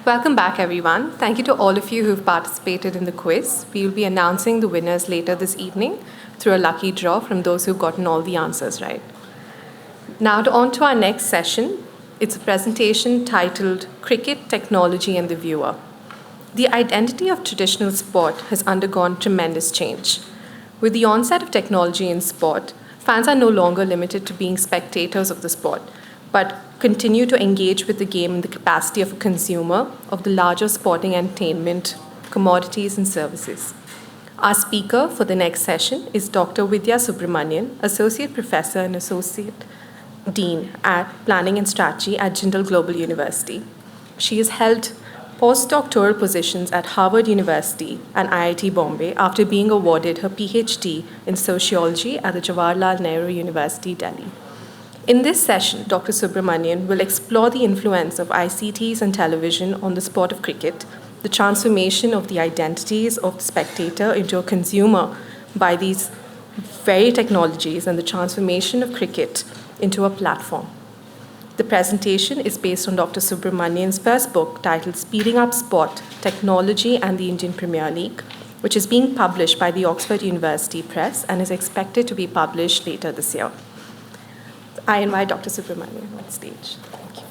Welcome back, everyone. Thank you to all of you who've participated in the quiz. We will be announcing the winners later this evening through a lucky draw from those who've gotten all the answers right. Now, on to our next session. It's a presentation titled Cricket, Technology and the Viewer. The identity of traditional sport has undergone tremendous change. With the onset of technology in sport, fans are no longer limited to being spectators of the sport, but continue to engage with the game in the capacity of a consumer of the larger sporting entertainment, commodities, and services. Our speaker for the next session is Dr. Vidya Subramanian, Associate Professor and Associate Dean at Planning and Strategy at Jindal Global University. She has held postdoctoral positions at Harvard University and IIT Bombay after being awarded her PhD in sociology at the Jawaharlal Nehru University, Delhi. In this session, Dr. Subramanian will explore the influence of ICTs and television on the sport of cricket, the transformation of the identities of the spectator into a consumer by these very technologies, and the transformation of cricket into a platform. The presentation is based on Dr. Subramanian's first book titled Speeding Up Sport, Technology and the Indian Premier League, which is being published by the Oxford University Press and is expected to be published later this year. I invite Dr. Subramanian on stage. Thank you.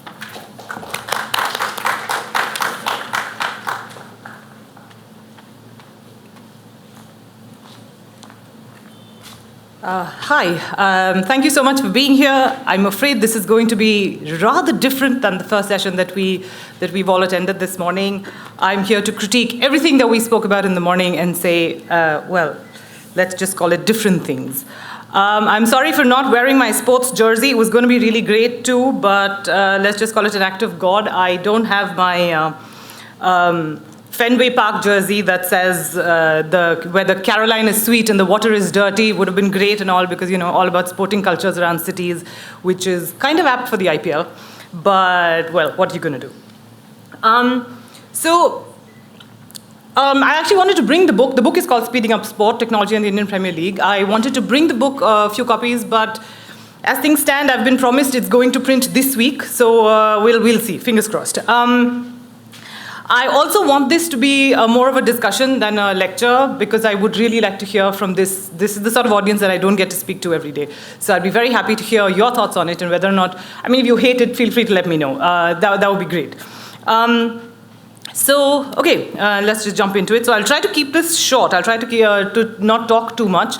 Hi, thank you so much for being here. I'm afraid this is going to be rather different than the first session that we've all attended this morning. I'm here to critique everything that we spoke about in the morning and say, well, let's just call it different things. I'm sorry for not wearing my sports jersey. It was going to be really great too, but let's just call it an act of God. I don't have my Fenway Park jersey that says where the Caroline is sweet and the water is dirty. It would have been great and all because, you know, all about sporting cultures around cities, which is kind of apt for the IPL. But, well, what are you going to do? I actually wanted to bring the book. The book is called Speeding Up Sport, Technology and the Indian Premier League. I wanted to bring the book, a few copies, but as things stand, I've been promised it's going to print this week, so we'll see, fingers crossed. I also want this to be more of a discussion than a lecture because I would really like to hear from this. This is the sort of audience that I don't get to speak to every day. So I'd be very happy to hear your thoughts on it and whether or not, I mean, if you hate it, feel free to let me know. That would be great. Let's just jump into it. So I'll try to keep this short. I'll try to not talk too much.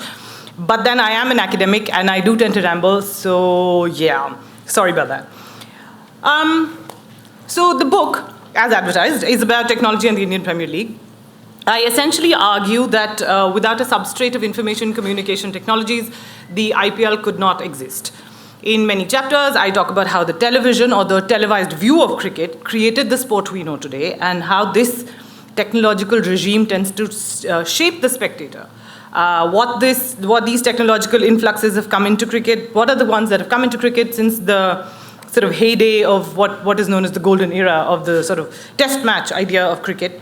But then I am an academic and I do tend to ramble. So yeah, sorry about that. So the book, as advertised, is about technology and the Indian Premier League. I essentially argue that without a substrate of information communication technologies, the IPL could not exist. In many chapters, I talk about how the television or the televised view of cricket created the sport we know today and how this technological regime tends to shape the spectator. What these technological influxes have come into cricket, what are the ones that have come into cricket since the sort of heyday of what is known as the golden era of the sort of test match idea of cricket.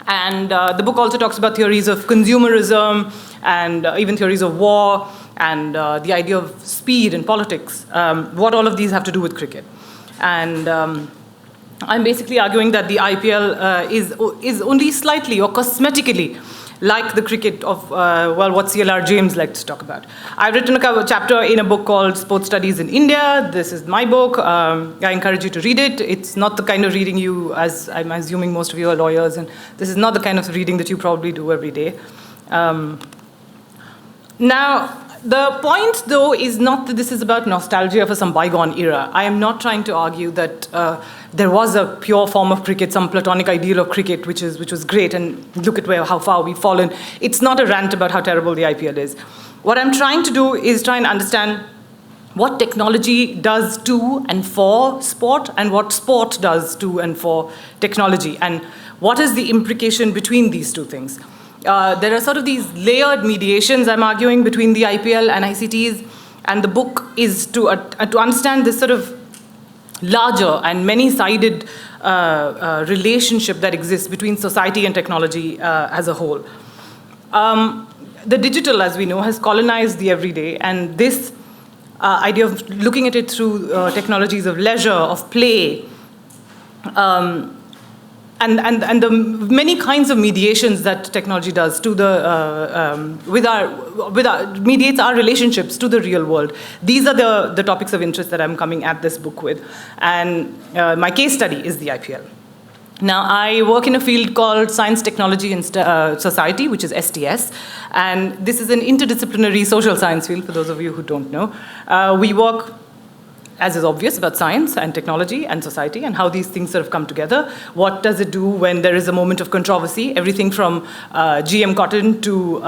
And the book also talks about theories of consumerism and even theories of war and the idea of speed and politics, what all of these have to do with cricket. And I'm basically arguing that the IPL is only slightly or cosmetically like the cricket of, what C.L.R. James likes to talk about. I've written a chapter in a book called Sports Studies in India. This is my book. I encourage you to read it. It's not the kind of reading as I'm assuming most of you are lawyers, and this is not the kind of reading that you probably do every day. Now, the point, though, is not that this is about nostalgia for some bygone era. I am not trying to argue that there was a pure form of cricket, some platonic ideal of cricket, which was great, and look at how far we've fallen. It's not a rant about how terrible the IPL is. What I'm trying to do is try and understand what technology does to and for sport, and what sport does to and for technology, and what is the implication between these two things. There are sort of these layered mediations, I'm arguing, between the IPL and ICTs, and the book is to understand this sort of larger and many-sided relationship that exists between society and technology as a whole. The digital, as we know, has colonized the everyday, and this idea of looking at it through technologies of leisure, of play, and the many kinds of mediations that technology does to mediates our relationships to the real world. These are the topics of interest that I'm coming at this book with. And my case study is the IPL. Now, I work in a field called Science, Technology, and Society, which is STS. And this is an interdisciplinary social science field, for those of you who don't know. We work, as is obvious, about science and technology and society and how these things sort of come together. What does it do when there is a moment of controversy? Everything from GM cotton to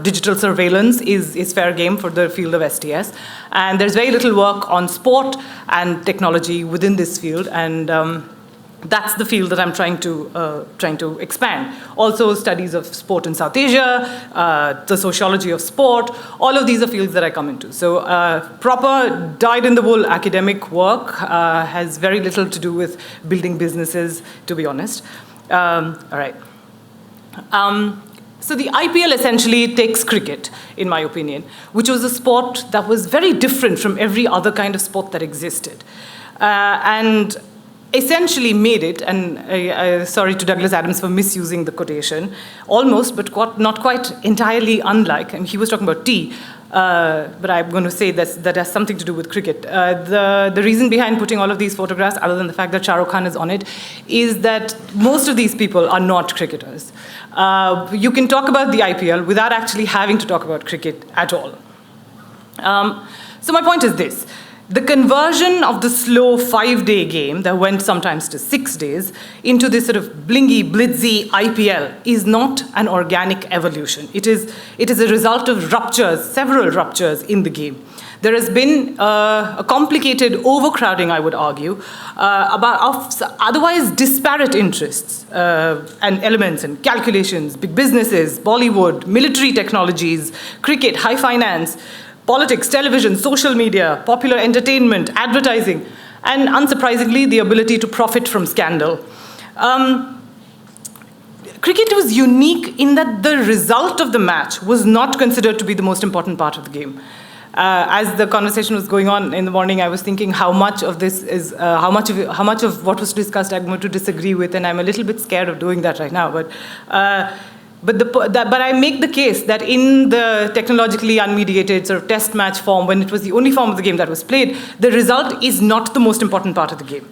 digital surveillance is fair game for the field of STS. And there's very little work on sport and technology within this field. And that's the field that I'm trying to expand. Also, studies of sport in South Asia, the sociology of sport, all of these are fields that I come into. So proper dyed-in-the-wool academic work has very little to do with building businesses, to be honest. All right. So the IPL essentially takes cricket, in my opinion, which was a sport that was very different from every other kind of sport that existed. And essentially made it, and sorry to Douglas Adams for misusing the quotation, almost, but not quite entirely unlike, and he was talking about tea, but I'm going to say that has something to do with cricket. The reason behind putting all of these photographs, other than the fact that Shah Rukh Khan is on it, is that most of these people are not cricketers. You can talk about the IPL without actually having to talk about cricket at all. So my point is this. The conversion of the slow 5-day game that went sometimes to 6 days into this sort of blingy, blitzy IPL is not an organic evolution. It is a result of ruptures, several ruptures in the game. There has been a complicated overcrowding, I would argue, of otherwise disparate interests and elements and calculations, big businesses, Bollywood, military technologies, cricket, high finance, politics, television, social media, popular entertainment, advertising, and unsurprisingly, the ability to profit from scandal. Cricket was unique in that the result of the match was not considered to be the most important part of the game. As the conversation was going on in the morning, I was thinking how much of this is, how much of what was discussed I'm going to disagree with, and I'm a little bit scared of doing that right now. But I make the case that in the technologically unmediated sort of test match form, when it was the only form of the game that was played, the result is not the most important part of the game.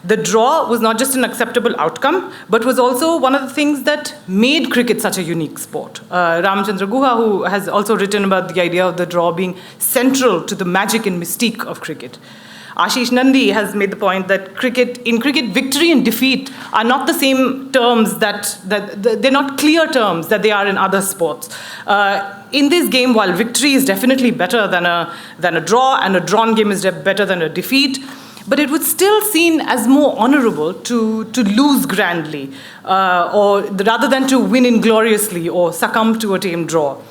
The draw was not just an acceptable outcome, but was also one of the things that made cricket such a unique sport. Ramchandra Guha, who has also written about the idea of the draw being central to the magic and mystique of cricket. Ashish Nandi has made the point that in cricket, victory and defeat are not the same terms they're not clear terms that they are in other sports. In this game, while victory is definitely better than a draw, and a drawn game is better than a defeat, but it would still seen as more honorable to lose grandly, or rather than to win ingloriously or succumb to a tame draw.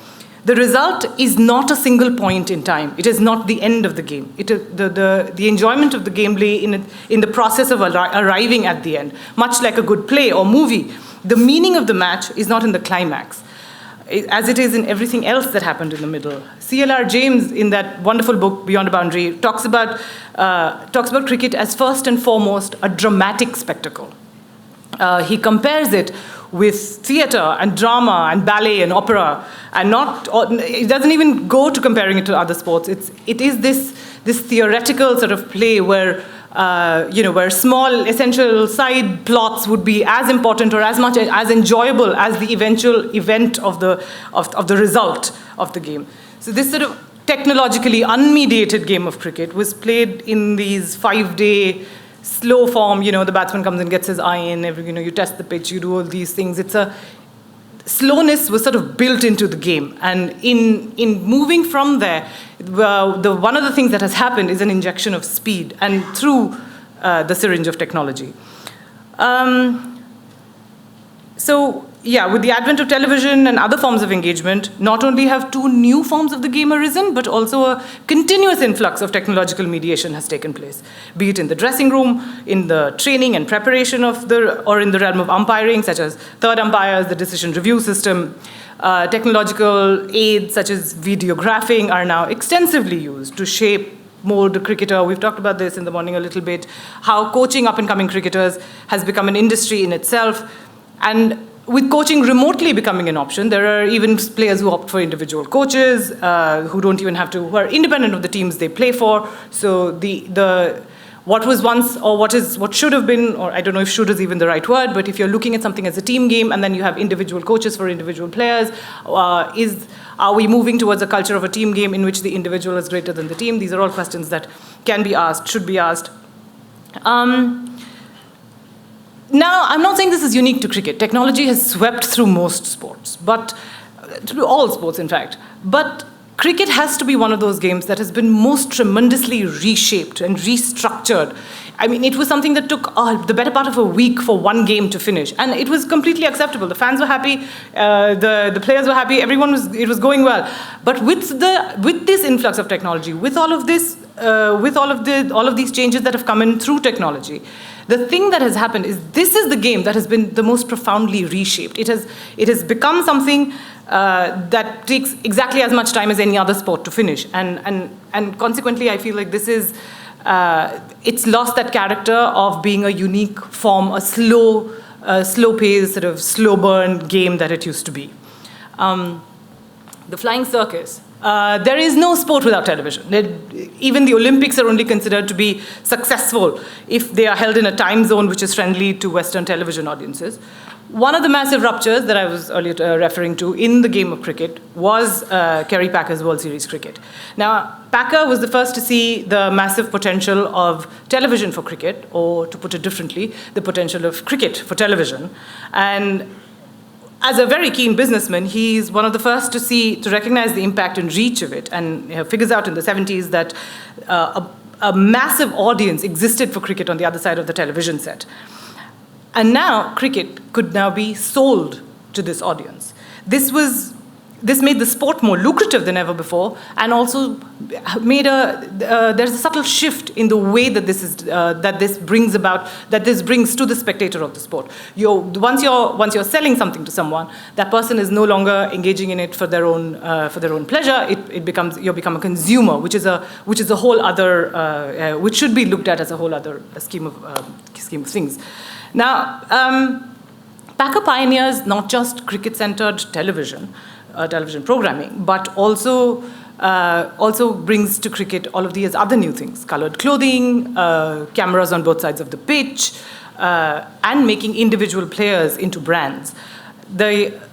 The result is not a single point in time. It is not the end of the game. The enjoyment of the game lay in the process of arriving at the end, much like a good play or movie. The meaning of the match is not in the climax, as it is in everything else that happened in the middle. C.L.R. James, in that wonderful book, Beyond a Boundary, talks about cricket as first and foremost a dramatic spectacle. He compares it with theater and drama and ballet and opera, and it doesn't even go to comparing it to other sports. It is this theoretical sort of play where where small essential side plots would be as important or as much as enjoyable as the eventual event of the result of the game. So this sort of technologically unmediated game of cricket was played in these 5-day slow form. The batsman comes and gets his eye in, you test the pitch, you do all these things. Slowness was sort of built into the game. And in moving from there, one of the things that has happened is an injection of speed, and through the syringe of technology. With the advent of television and other forms of engagement, not only have 2 new forms of the game arisen, but also a continuous influx of technological mediation has taken place, be it in the dressing room, in the training and preparation or in the realm of umpiring, such as third umpires, the decision review system. Technological aids such as videographing are now extensively used to shape mold a cricketer. We've talked about this in the morning a little bit, how coaching up-and-coming cricketers has become an industry in itself. And with coaching remotely becoming an option, there are even players who opt for individual coaches, who are independent of the teams they play for. So what was once, or what should have been, or I don't know if should is even the right word, but if you're looking at something as a team game and then you have individual coaches for individual players, are we moving towards a culture of a team game in which the individual is greater than the team? These are all questions that can be asked, should be asked. Now, I'm not saying this is unique to cricket. Technology has swept through most sports, through all sports, in fact. But cricket has to be one of those games that has been most tremendously reshaped and restructured. I mean, it was something that took the better part of a week for one game to finish, and it was completely acceptable. The fans were happy, the players were happy, it was going well. But with this influx of technology, with all of this, with all of these changes that have come in through technology, the thing that has happened is this is the game that has been the most profoundly reshaped. It has become something that takes exactly as much time as any other sport to finish, and consequently, I feel like this is it's lost that character of being a unique form, a slow-paced, sort of slow-burn game that it used to be. The flying circus. There is no sport without television. Even the Olympics are only considered to be successful if they are held in a time zone which is friendly to Western television audiences. One of the massive ruptures that I was earlier referring to in the game of cricket was Kerry Packer's World Series cricket. Now, Packer was the first to see the massive potential of television for cricket, or to put it differently, the potential of cricket for television. And as a very keen businessman, he's one of the first to recognize the impact and reach of it, and figures out in the 70s that a massive audience existed for cricket on the other side of the television set. And now cricket could now be sold to this audience. This made the sport more lucrative than ever before, and also made there's a subtle shift in the way that this brings to the spectator of the sport. Once you're selling something to someone, that person is no longer engaging in it for their own pleasure. You become a consumer, which is a whole other which should be looked at as a whole other scheme of things. Now, Packer pioneers not just cricket-centered television programming, but also brings to cricket all of these other new things: colored clothing, cameras on both sides of the pitch, and making individual players into brands.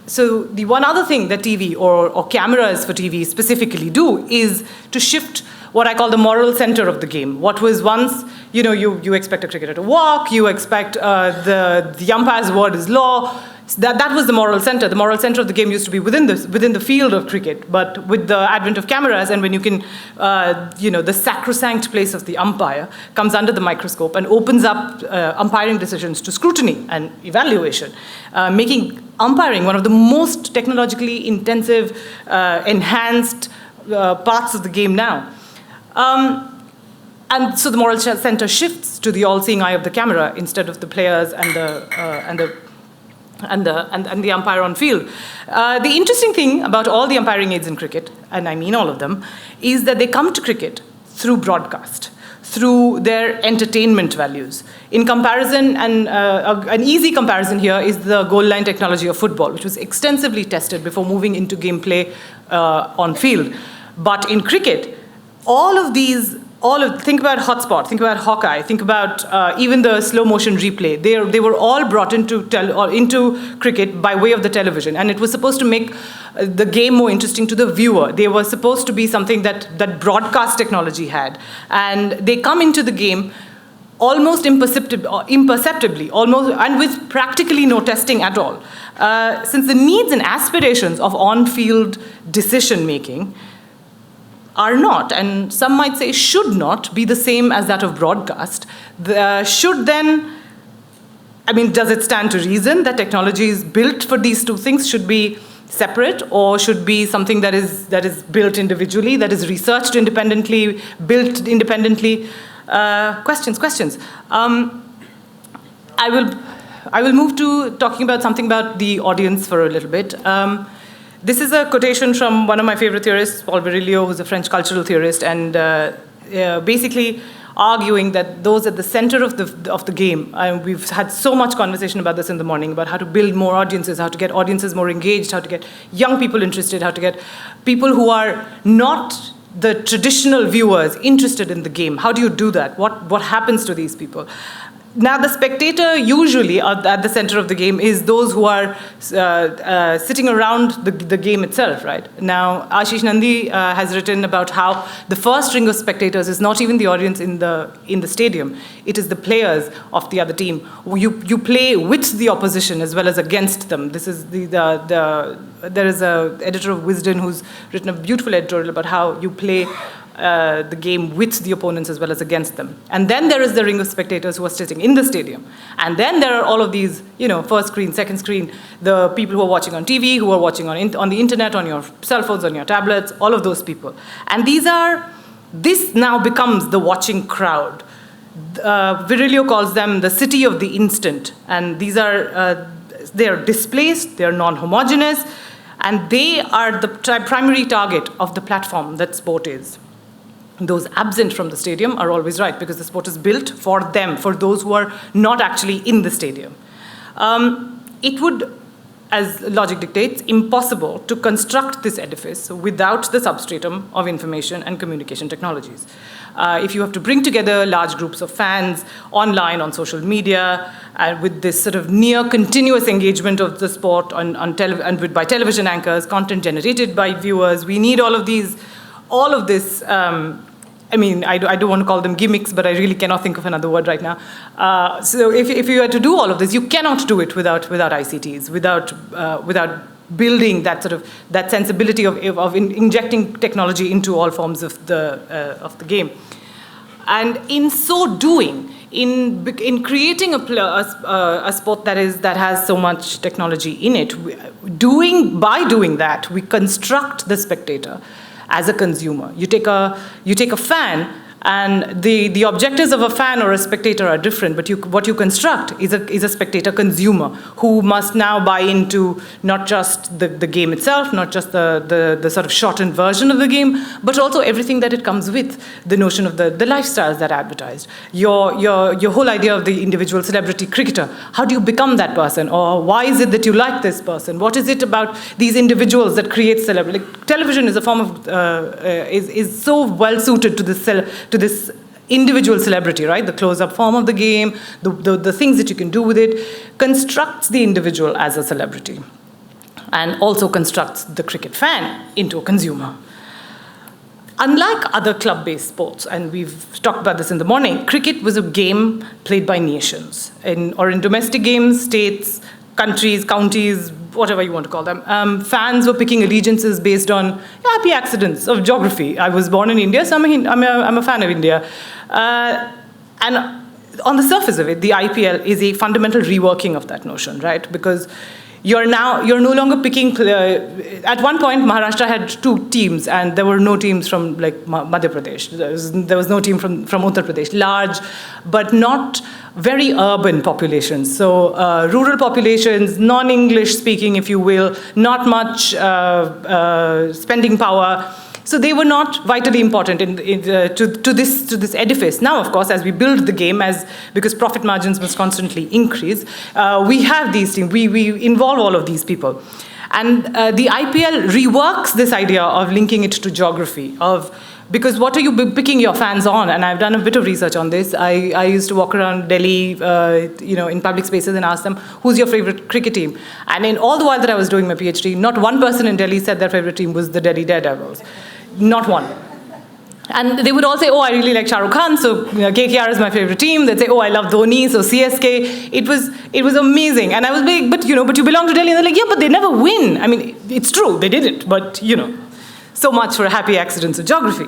So the one other thing that TV or cameras for TV specifically do is to shift what I call the moral center of the game. What was once, you expect a cricketer to walk, you expect the umpire's word is law. That was the moral center. The moral center of the game used to be within the field of cricket, but with the advent of cameras, and when you can, the sacrosanct place of the umpire comes under the microscope and opens up umpiring decisions to scrutiny and evaluation, making umpiring one of the most technologically intensive, enhanced parts of the game now. And so the moral center shifts to the all-seeing eye of the camera instead of the players and the umpire on field. The interesting thing about all the umpiring aids in cricket, and I mean all of them, is that they come to cricket through broadcast, through their entertainment values. In comparison, and an easy comparison here is the goal line technology of football, which was extensively tested before moving into gameplay on field. But in cricket, think about hotspot, think about Hawkeye, think about even the slow motion replay. They were all brought into cricket by way of the television, and it was supposed to make the game more interesting to the viewer. They were supposed to be something that broadcast technology had, and they come into the game almost imperceptibly, and with practically no testing at all. Since the needs and aspirations of on-field decision making are not, and some might say should not, be the same as that of broadcast. Should then, does it stand to reason that technologies built for these two things should be separate, or should be something that is built individually, that is researched independently, built independently? Questions. I will move to talking about something about the audience for a little bit. This is a quotation from one of my favorite theorists, Paul Virilio, who's a French cultural theorist, and basically arguing that those at the center of the game, we've had so much conversation about this in the morning, about how to build more audiences, how to get audiences more engaged, how to get young people interested, how to get people who are not the traditional viewers interested in the game. How do you do that? What happens to these people? Now, the spectator usually at the center of the game is those who are sitting around the game itself, right? Now, Ashish Nandi has written about how the first ring of spectators is not even the audience in the stadium. It is the players of the other team. You play with the opposition as well as against them. This is there is an editor of Wisden who's written a beautiful editorial about how you play the game with the opponents as well as against them. And then there is the ring of spectators who are sitting in the stadium. And then there are all of these, first screen, second screen, the people who are watching on TV, who are watching on the internet, on your cell phones, on your tablets, all of those people. And this now becomes the watching crowd. Virilio calls them the city of the instant. And these are, they are displaced, they are non-homogeneous, and they are the primary target of the platform that sport is. Those absent from the stadium are always right, because the sport is built for them, for those who are not actually in the stadium. It would, as logic dictates, impossible to construct this edifice without the substratum of information and communication technologies. If you have to bring together large groups of fans online, on social media, with this sort of near continuous engagement of the sport by television anchors, content generated by viewers, we need all of this. I don't want to call them gimmicks, but I really cannot think of another word right now. So if you had to do all of this, you cannot do it without ICTs, without building that sensibility of injecting technology into all forms of the game. And in so doing, in creating a sport that has so much technology in it, by doing that, we construct the spectator as a consumer. You take a fan, and the objectives of a fan or a spectator are different, but what you construct is a spectator consumer who must now buy into not just the game itself, not just the sort of shortened version of the game, but also everything that it comes with, the notion of the lifestyles that are advertised, your whole idea of the individual celebrity cricketer. How do you become that person? Or why is it that you like this person? What is it about these individuals that creates celebrity? Like, television is a form of, is so well suited to this individual celebrity, right? The close-up form of the game, the things that you can do with it, constructs the individual as a celebrity, and also constructs the cricket fan into a consumer. Unlike other club-based sports, and we've talked about this in the morning, cricket was a game played by nations, in domestic games, states, countries, counties, whatever you want to call them. Fans were picking allegiances based on happy accidents of geography. I was born in India, so I'm a fan of India. And on the surface of it, the IPL is a fundamental reworking of that notion, right? Because you're no longer picking. At one point, Maharashtra had 2 teams, and there were no teams from Madhya Pradesh. There was no team from Uttar Pradesh. Large, but not very urban populations. So rural populations, non-English speaking, if you will, not much spending power. So they were not vitally important to this edifice. Now, of course, as we build the game, because profit margins must constantly increase, we have these teams. We involve all of these people. And the IPL reworks this idea of linking it to geography, because what are you picking your fans on? And I've done a bit of research on this. I used to walk around Delhi, in public spaces and ask them, who's your favorite cricket team? And in all the while that I was doing my PhD, not one person in Delhi said their favorite team was the Delhi Daredevils. Not one. And they would all say, oh, I really like Shah Rukh Khan, so KKR is my favorite team. They'd say, oh, I love Dhoni, so CSK. It was amazing. And I was like, but you belong to Delhi. And they're like, yeah, but they never win. I mean, it's true, they didn't, but so much for happy accidents of geography.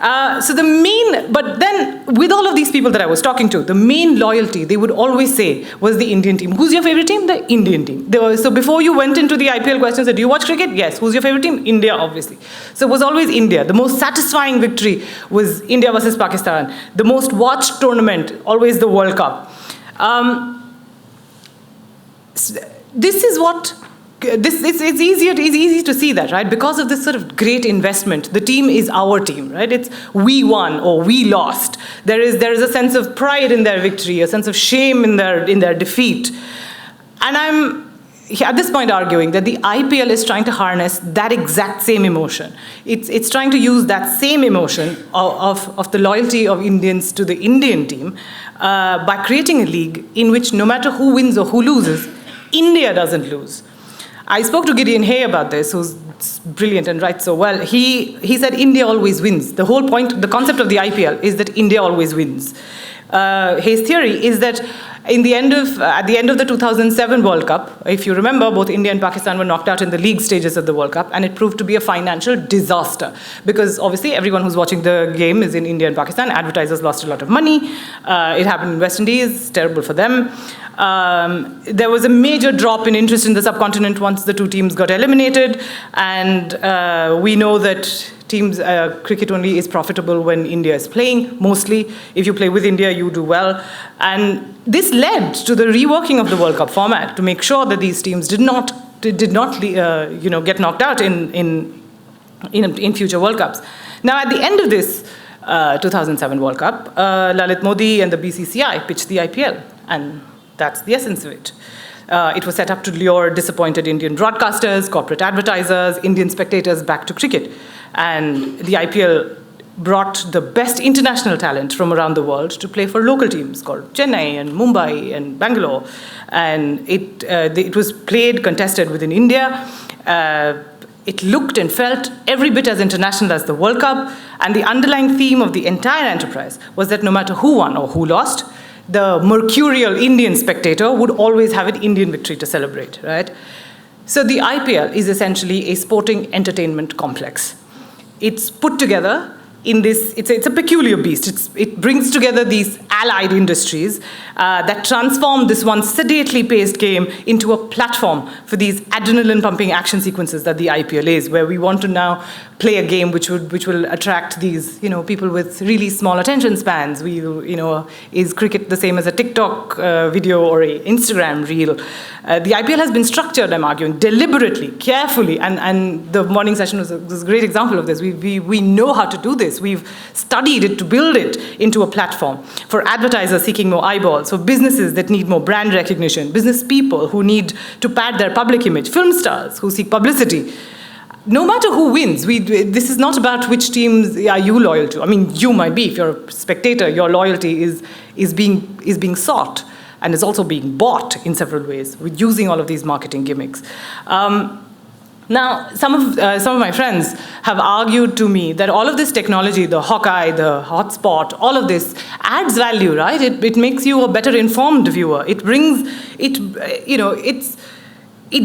But then with all of these people that I was talking to, the main loyalty they would always say was the Indian team. Who's your favorite team? The Indian team. So before you went into the IPL questions, do you watch cricket? Yes. Who's your favorite team? India, obviously. So it was always India. The most satisfying victory was India versus Pakistan. The most watched tournament, always the World Cup. This is what it's easy to see that, right? Because of this sort of great investment, the team is our team, right? It's we won or we lost. There is a sense of pride in their victory, a sense of shame in their defeat. And I'm at this point arguing that the IPL is trying to harness that exact same emotion. It's trying to use that same emotion of the loyalty of Indians to the Indian team by creating a league in which no matter who wins or who loses, India doesn't lose. I spoke to Gideon Hay about this, who's brilliant and writes so well. He said India always wins. The whole point, the concept of the IPL is that India always wins. His theory is that at the end of the 2007 World Cup, if you remember, both India and Pakistan were knocked out in the league stages of the World Cup, and it proved to be a financial disaster because obviously everyone who's watching the game is in India and Pakistan. Advertisers lost a lot of money. It happened in West Indies, terrible for them. There was a major drop in interest in the subcontinent once the two teams got eliminated, and we know that cricket only is profitable when India is playing, mostly. If you play with India, you do well. And this led to the reworking of the World Cup format to make sure that these teams did not get knocked out in future World Cups. Now, at the end of this 2007 World Cup, Lalit Modi and the BCCI pitched the IPL, and that's the essence of it. It was set up to lure disappointed Indian broadcasters, corporate advertisers, Indian spectators back to cricket. And the IPL brought the best international talent from around the world to play for local teams called Chennai and Mumbai and Bangalore. And it was played, contested within India. It looked and felt every bit as international as the World Cup. And the underlying theme of the entire enterprise was that no matter who won or who lost, the mercurial Indian spectator would always have an Indian victory to celebrate, right? So the IPL is essentially a sporting entertainment complex. It's put together in this, it's a peculiar beast. It brings together these allied industries that transform this once sedately paced game into a platform for these adrenaline-pumping action sequences that the IPL is, where we want to now play a game which will attract these, people with really small attention spans. Is cricket the same as a TikTok video or an Instagram reel? The IPL has been structured, I'm arguing, deliberately, carefully, and the morning session was a great example of this. We know how to do this. We've studied it to build it into a platform for advertisers seeking more eyeballs, for businesses that need more brand recognition, business people who need to pad their public image, film stars who seek publicity. No matter who wins, this is not about which teams are you loyal to. I mean, you might be. If you're a spectator, your loyalty is being sought and is also being bought in several ways with using all of these marketing gimmicks. Now, some of my friends have argued to me that all of this technology, the Hawkeye, the hotspot, all of this adds value, right? It makes you a better informed viewer. It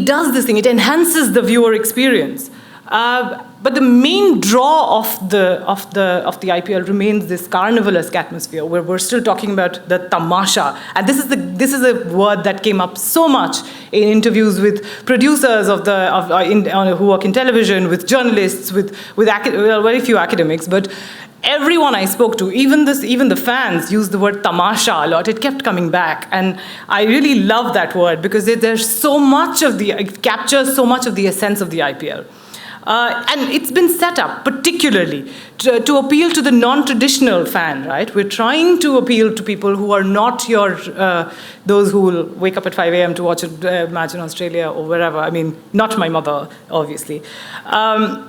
does this thing. It enhances the viewer experience. But the main draw of the IPL remains this carnivalesque atmosphere, where we're still talking about the tamasha. And this is a word that came up so much in interviews with producers who work in television, with journalists, with very few academics, but everyone I spoke to, even the fans, used the word tamasha a lot. It kept coming back, and I really love that word because it captures so much of the essence of the IPL. And it's been set up particularly to appeal to the non-traditional fan, right? We're trying to appeal to people who are not those who will wake up at 5 a.m. to watch a match in Australia or wherever. I mean, not my mother, obviously. And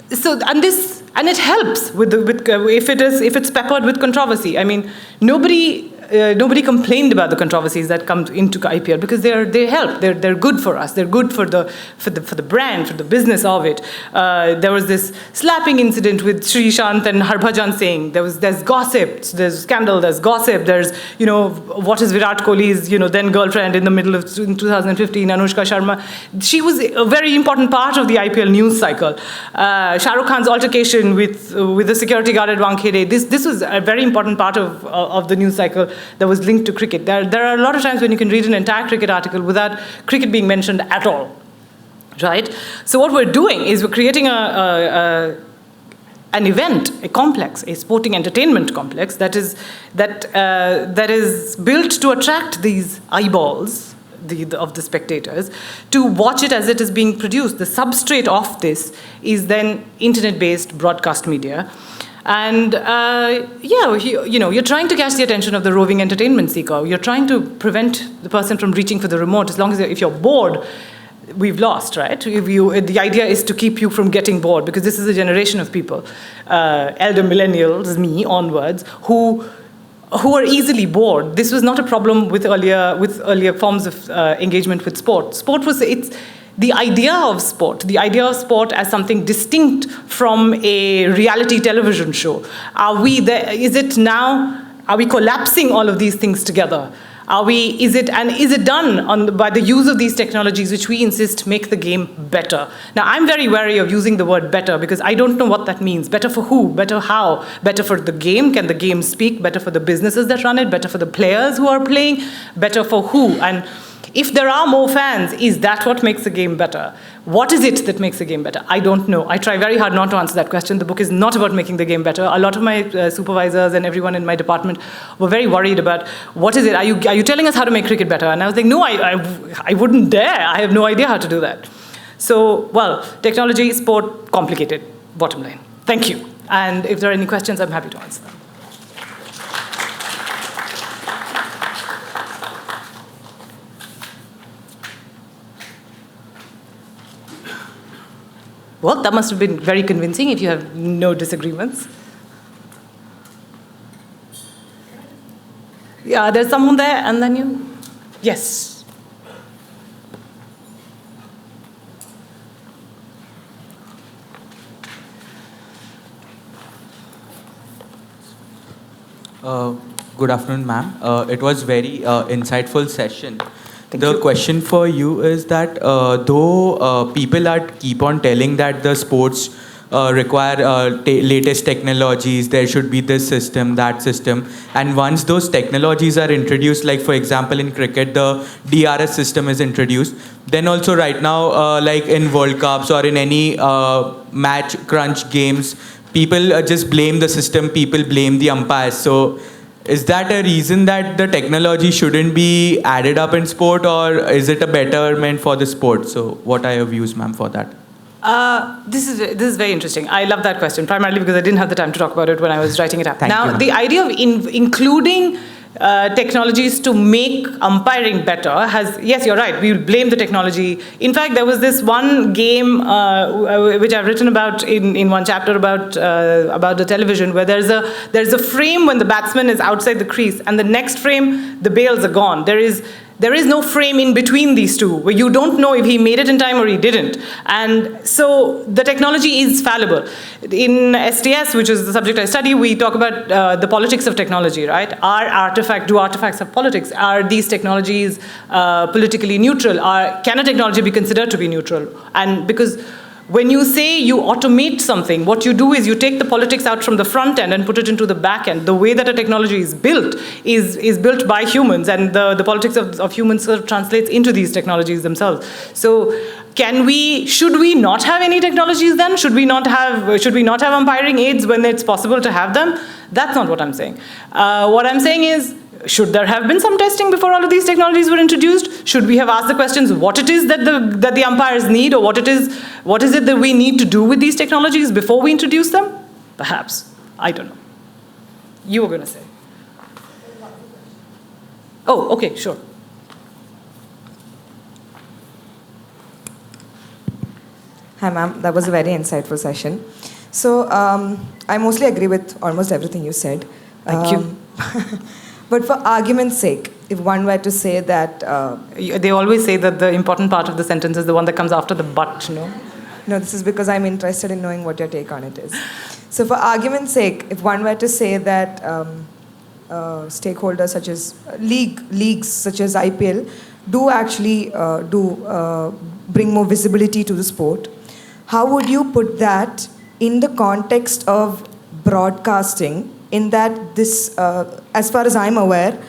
it helps if it's peppered with controversy. I mean, nobody complained about the controversies that come into IPL because they help. They're good for us. They're good for the brand, for the business of it. There was this slapping incident with Srishant and Harbhajan Singh. There's gossip. There's scandal. There's gossip. There's what is Virat Kohli's then girlfriend in the middle of 2015, Anushka Sharma. She was a very important part of the IPL news cycle. Shah Rukh Khan's altercation with the security guard at Wankhede. This was a very important part of the news cycle that was linked to cricket. There are a lot of times when you can read an entire cricket article without cricket being mentioned at all, right? So what we're doing is we're creating an event, a complex, a sporting entertainment complex that is built to attract these eyeballs of the spectators to watch it as it is being produced. The substrate of this is then internet-based broadcast media. And you're trying to catch the attention of the roving entertainment seeker. You're trying to prevent the person from reaching for the remote. As long as if you're bored, we've lost, right? The idea is to keep you from getting bored, because this is a generation of people, elder millennials, me onwards, who are easily bored. This was not a problem with earlier forms of engagement with sport. The idea of sport as something distinct from a reality television show. Are we collapsing all of these things together? Is it done by the use of these technologies, which we insist make the game better? Now, I'm very wary of using the word better, because I don't know what that means. Better for who? Better how? Better for the game? Can the game speak? Better for the businesses that run it? Better for the players who are playing? Better for who? And if there are more fans, is that what makes the game better? What is it that makes the game better? I don't know. I try very hard not to answer that question. The book is not about making the game better. A lot of my supervisors and everyone in my department were very worried about, what is it? Are you telling us how to make cricket better? And I was like, no, I wouldn't dare. I have no idea how to do that. So, technology, sport, complicated, bottom line. Thank you. And if there are any questions, I'm happy to answer them. Well, that must have been very convincing if you have no disagreements. Yeah, there's someone there, and then you. Yes. Good afternoon, ma'am. It was very insightful session. Thank you. Question for you is that though people keep on telling that the sports require latest technologies, there should be this system, that system, and once those technologies are introduced, like for example in cricket the DRS system is introduced, then also right now like in World Cups or in any match crunch games, people just blame the system, people blame the umpires. So is that a reason that the technology shouldn't be added up in sport, or is it a betterment for the sport? So what are your views, ma'am, for that? This is very interesting. I love that question, primarily because I didn't have the time to talk about it when I was writing it up. Thank you, the idea of including technologies to make umpiring better yes, you're right, we will blame the technology. In fact, there was this one game which I've written about in one chapter about the television, where there's a frame when the batsman is outside the crease, and the next frame the bails are gone. There is no frame in between these two, where you don't know if he made it in time or he didn't. And so the technology is fallible. In STS, which is the subject I study, we talk about the politics of technology, right? Do artifacts have politics? Are these technologies politically neutral? Can a technology be considered to be neutral? And because when you say you automate something, what you do is you take the politics out from the front end and put it into the back end. The way that a technology is built is built by humans, and the politics of humans sort of translates into these technologies themselves. So should we not have any technologies then? Should we not have umpiring aids when it's possible to have them? That's not what I'm saying. What I'm saying is, should there have been some testing before all of these technologies were introduced? Should we have asked the questions, what it is that the umpires need, or what it is that we need to do with these technologies before we introduce them? Perhaps. I don't know. You were going to say. Oh, okay, sure. Hi, ma'am. That was a very insightful session. So I mostly agree with almost everything you said. Thank you. But for argument's sake, if one were to say that... they always say that the important part of the sentence is the one that comes after the but, no? No, this is because I'm interested in knowing what your take on it is. So for argument's sake, if one were to say that stakeholders such as leagues such as IPL do actually bring more visibility to the sport, how would you put that in the context of broadcasting, in that this, as far as I'm aware,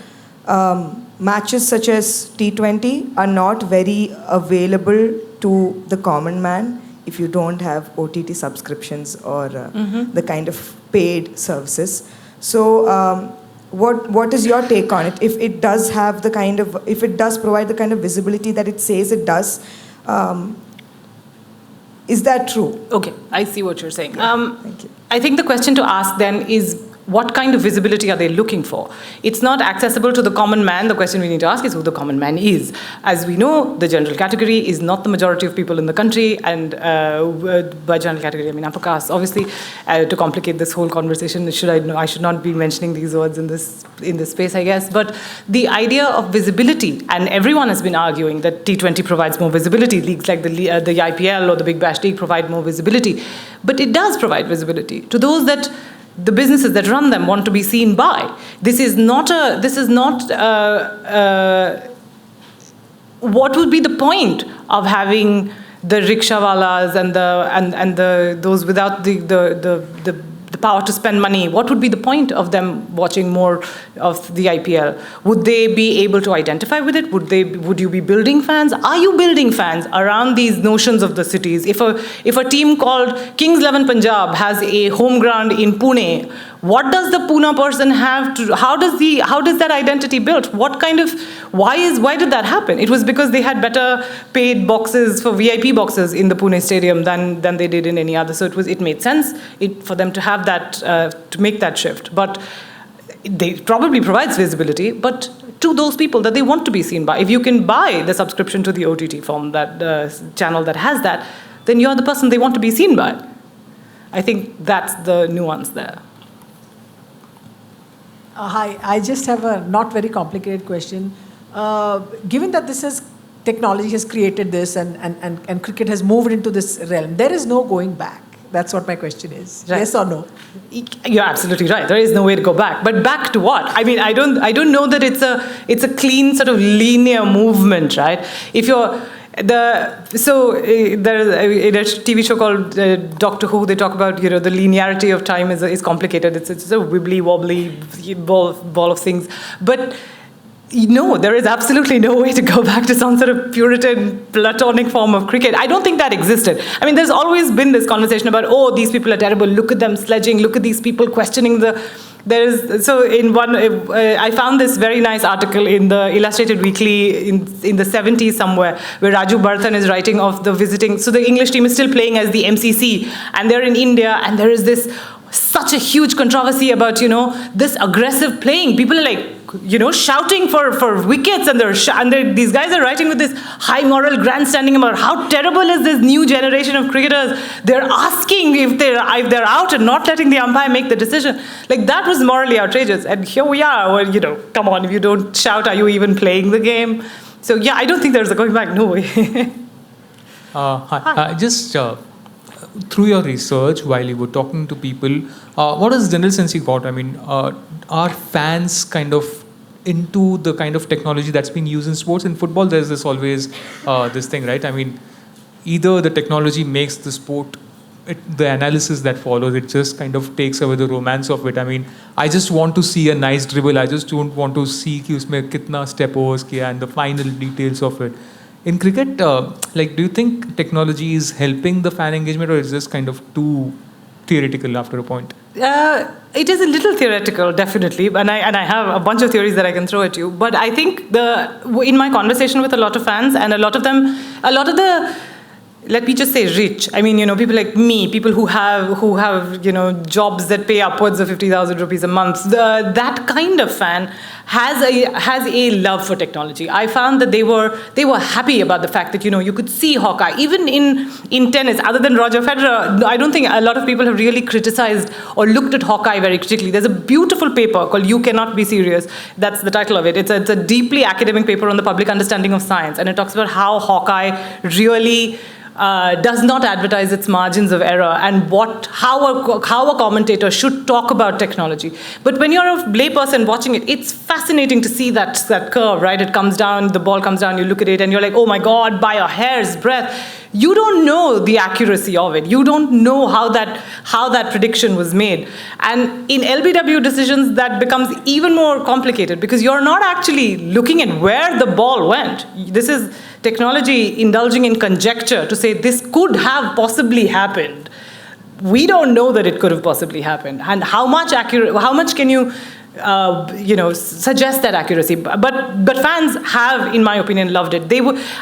matches such as T20 are not very available to the common man if you don't have OTT subscriptions or the kind of paid services. So what is your take on it? If it does have the kind of, if it does provide the kind of visibility that it says it does, is that true? Okay, I see what you're saying. Thank you. I think the question to ask then is, what kind of visibility are they looking for? It's not accessible to the common man. The question we need to ask is who the common man is. As we know, the general category is not the majority of people in the country, and by general category I mean upper caste. Obviously, to complicate this whole conversation, I should not be mentioning these words in this space, I guess. But the idea of visibility, and everyone has been arguing that T20 provides more visibility. Leagues like the IPL or the Big Bash League provide more visibility, but it does provide visibility to those that the businesses that run them want to be seen by. This is not what would be the point of having the rickshawalas and those without the power to spend money? What would be the point of them watching more of the IPL? Would they be able to identify with it? Would you be building fans? Are you building fans around these notions of the cities? If a team called Kings 11 Punjab has a home ground in Pune, what does the Pune person have to? How does that identity built? Why did that happen? It was because they had better paid boxes for VIP boxes in the Pune stadium than they did in any other. So it made sense for them to have that, to make that shift. But they probably provides visibility, but to those people that they want to be seen by. If you can buy the subscription to the OTT form, that channel that has that, then you're the person they want to be seen by. I think that's the nuance there. Hi, I just have a not very complicated question. Given that technology has created this and cricket has moved into this realm, there is no going back. That's what my question is. Right. Yes or no? You're absolutely right. There is no way to go back. But back to what? I mean, I don't know that it's a clean sort of linear movement, right? If you're there's a TV show called Doctor Who. They talk about the linearity of time is complicated. It's a wibbly wobbly ball of things. But there is absolutely no way to go back to some sort of Puritan, Platonic form of cricket. I don't think that existed. I mean, there's always been this conversation about, these people are terrible. Look at them sledging. Look at these people questioning the. I found this very nice article in the Illustrated Weekly in the 70s somewhere, where Raju Barthan is writing of the visiting. So the English team is still playing as the MCC, and they're in India, and there is such a huge controversy about, this aggressive playing. People are like, shouting for wickets, and these guys are writing with this high moral grandstanding about how terrible is this new generation of cricketers. They're asking if they're out and not letting the umpire make the decision. Like, that was morally outrageous. And here we are, well, come on, if you don't shout, are you even playing the game? So yeah, I don't think there's a going back, no way. Hi. Just through your research, while you were talking to people, what is the general sense you got? I mean, are fans kind of into the kind of technology that's been used in sports? In football, there's always this thing, right? I mean, either the technology makes the sport, the analysis that follows, it just kind of takes away the romance of it. I mean, I just want to see a nice dribble. I just don't want to see कि उसमें कितना step overs किया and the final details of it. In cricket, do you think technology is helping the fan engagement, or is this kind of too theoretical after a point? It is a little theoretical, definitely, and I have a bunch of theories that I can throw at you. But I think in my conversation with a lot of fans, and a lot of the, let me just say, rich. I mean, people like me, people who have jobs that pay upwards of 50,000 rupees a month. That kind of fan has a love for technology. I found that they were happy about the fact that you could see Hawkeye even in tennis. Other than Roger Federer, I don't think a lot of people have really criticized or looked at Hawkeye very critically. There's a beautiful paper called "You Cannot Be Serious." That's the title of it. It's a deeply academic paper on the public understanding of science, and it talks about how Hawkeye really does not advertise its margins of error, and how a commentator should talk about technology. But when you're a layperson watching it, it's fascinating to see that curve, right? It comes down, the ball comes down, you look at it, and you're like, oh my God, by a hair's breadth. You don't know the accuracy of it. You don't know how that prediction was made. And in LBW decisions, that becomes even more complicated, because you're not actually looking at where the ball went. This is technology indulging in conjecture to say this could have possibly happened. We don't know that it could have possibly happened. And how much can you suggest that accuracy. But fans have, in my opinion, loved it.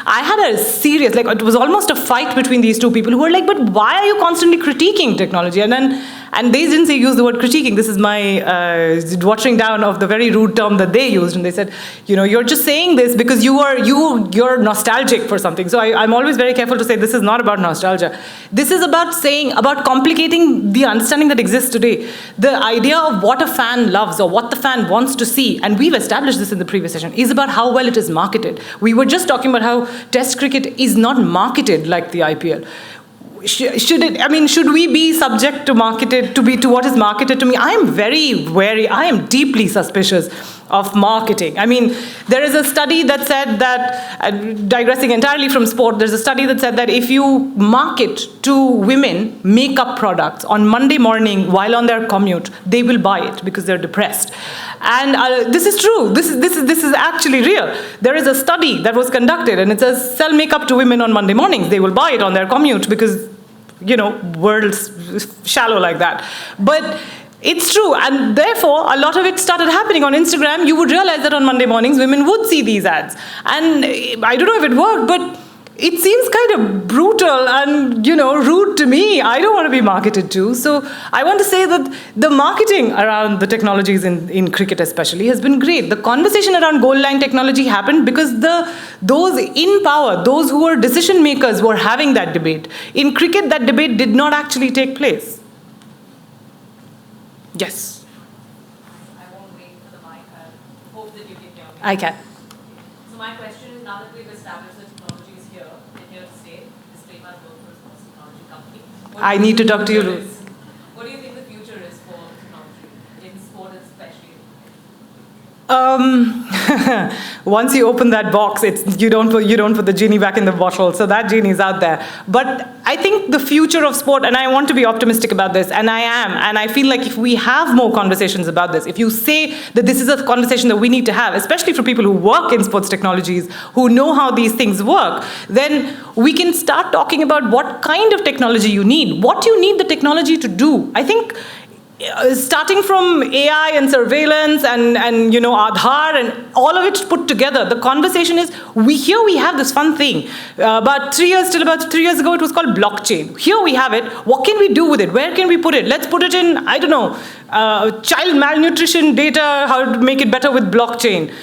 I had a serious, like, it was almost a fight between these two people who were like, but why are you constantly critiquing technology? And they didn't use the word critiquing. This is my watering down of the very rude term that they used. And they said, you're just saying this because you're nostalgic for something. So I'm always very careful to say this is not about nostalgia. This is about complicating the understanding that exists today. The idea of what a fan loves or what the fan wants to see, and we've established this in the previous session, is about how well it is marketed. We were just talking about how Test cricket is not marketed like the IPL. Should we be subject to what is marketed to me? I am very wary. I am deeply suspicious of marketing. I mean, there is a study that said that, digressing entirely from sport, there's a study that said that if you market to women makeup products on Monday morning while on their commute, they will buy it because they're depressed. And this is true. This is actually real. There is a study that was conducted, and it says sell makeup to women on Monday mornings. They will buy it on their commute because, world's shallow like that. But it's true, and therefore, a lot of it started happening on Instagram. You would realize that on Monday mornings, women would see these ads. And I don't know if it worked, but it seems kind of brutal and, rude to me. I don't want to be marketed to. So I want to say that the marketing around the technologies in cricket especially has been great. The conversation around goal line technology happened because those in power, those who were decision makers, were having that debate. In cricket, that debate did not actually take place. Yes. I won't wait for the mic. I hope that you can hear me. I can. So my question is, now that we've established that technology is here and here to stay, disclaimer, I work for a sports technology company. I need to talk to you. What do you think the future is for technology, in sport especially? Once you open that box, you don't put the genie back in the bottle. So that genie is out there. But I think the future of sport, and I want to be optimistic about this, and I am, and I feel like if we have more conversations about this, if you say that this is a conversation that we need to have, especially for people who work in sports technologies, who know how these things work, then we can start talking about what kind of technology you need, what you need the technology to do. I think starting from AI and surveillance and Aadhaar and all of it put together, the conversation is, we have this fun thing. About 3 years ago, it was called blockchain. Here we have it. What can we do with it? Where can we put it? Let's put it in, child malnutrition data, how to make it better with blockchain.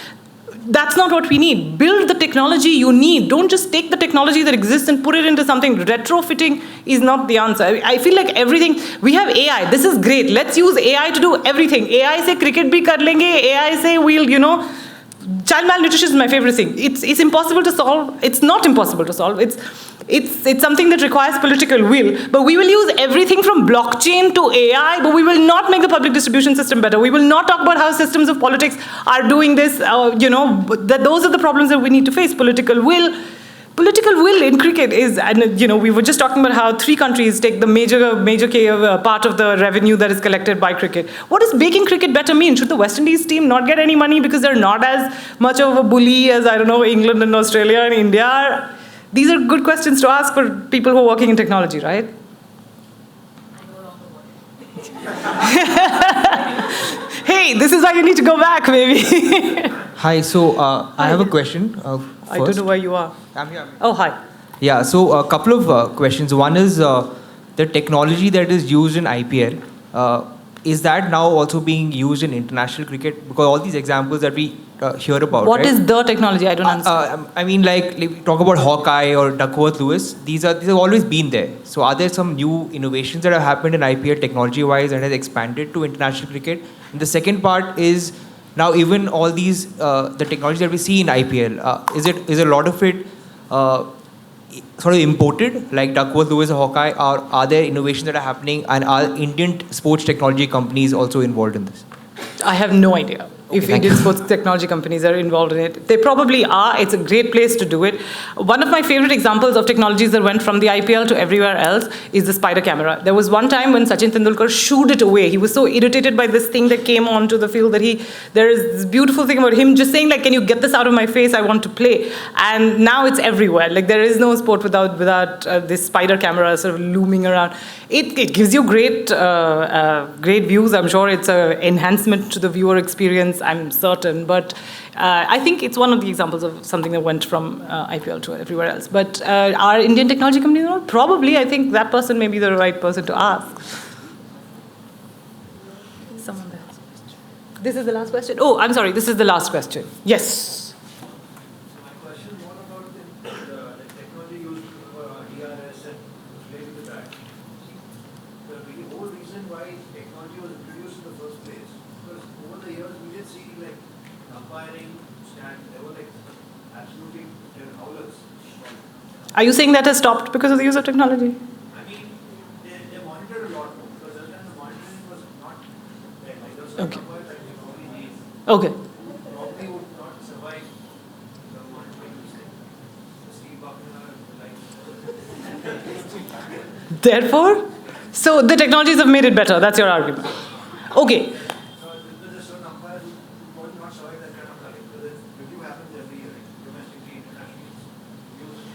That's not what we need. Build the technology you need. Don't just take the technology that exists and put it into something. Retrofitting is not the answer. I feel like everything, we have AI. This is great. Let's use AI to do everything. AI say cricket bhi kar lenge. AI say we'll, child malnutrition is my favorite thing. It's impossible to solve. It's not impossible to solve. It's something that requires political will. But we will use everything from blockchain to AI, but we will not make the public distribution system better. We will not talk about how systems of politics are doing this. That those are the problems that we need to face. Political will in cricket is, and we were just talking about how 3 countries take the major part of the revenue that is collected by cricket. What does making cricket better mean? Should the West Indies team not get any money because they're not as much of a bully as, England and Australia and India are? These are good questions to ask for people who are working in technology, right? Hey, this is why you need to go back, maybe. Hi, so I have a question. I don't know where you are. I'm here. Oh, hi. Yeah, so a couple of questions. One is the technology that is used in IPL. Is that now also being used in international cricket? Because all these examples that we hear about. What right? is the technology? I don't understand. Like we talk about Hawkeye or Duckworth-Lewis. These have always been there. So are there some new innovations that have happened in IPL technology-wise and has expanded to international cricket? And the second part is now even all these the technology that we see in IPL. Is a lot of it sort of imported, like Duckworth-Lewis or Hawkeye, or are there innovations that are happening, and are Indian sports technology companies also involved in this? I have no idea. if Indian sports technology companies are involved in it. They probably are. It's a great place to do it. One of my favorite examples of technologies that went from the IPL to everywhere else is the spider camera. There was one time when Sachin Tendulkar shooed it away. He was so irritated by this thing that came onto the field that there is this beautiful thing about him just saying, like, can you get this out of my face? I want to play. And now it's everywhere. Like, there is no sport without this spider camera sort of looming around. It gives you great views. I'm sure it's an enhancement to the viewer experience, I'm certain. But I think it's one of the examples of something that went from IPL to everywhere else. But are Indian technology companies involved? Probably. I think that person may be the right person to ask. Someone there has a question. This is the last question? Oh, I'm sorry. This is the last question. Yes. Are you saying that has stopped because of the use of technology? I mean, they monitor a lot more because at the time the monitoring was not there. Like there was some numbers that we probably need. Okay. Probably would not survive the monitoring mistake. The Steve Buckner, like. Therefore, so the technologies have made it better. That's your argument. Okay. So there's a certain umpire who would not survive that kind of life because review happens every year, domestically, internationally.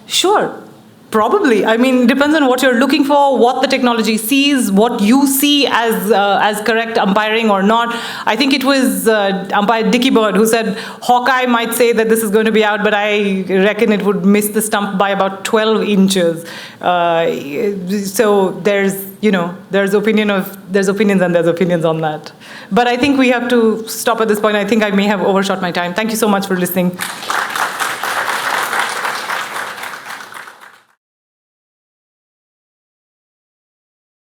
Sure. Probably. I mean, it depends on what you're looking for, what the technology sees, what you see as correct umpiring or not. I think it was umpire Dickie Bird who said Hawkeye might say that this is going to be out, but I reckon it would miss the stump by about 12 inches. So there's opinions and there's opinions on that. But I think we have to stop at this point. I think I may have overshot my time. Thank you so much for listening.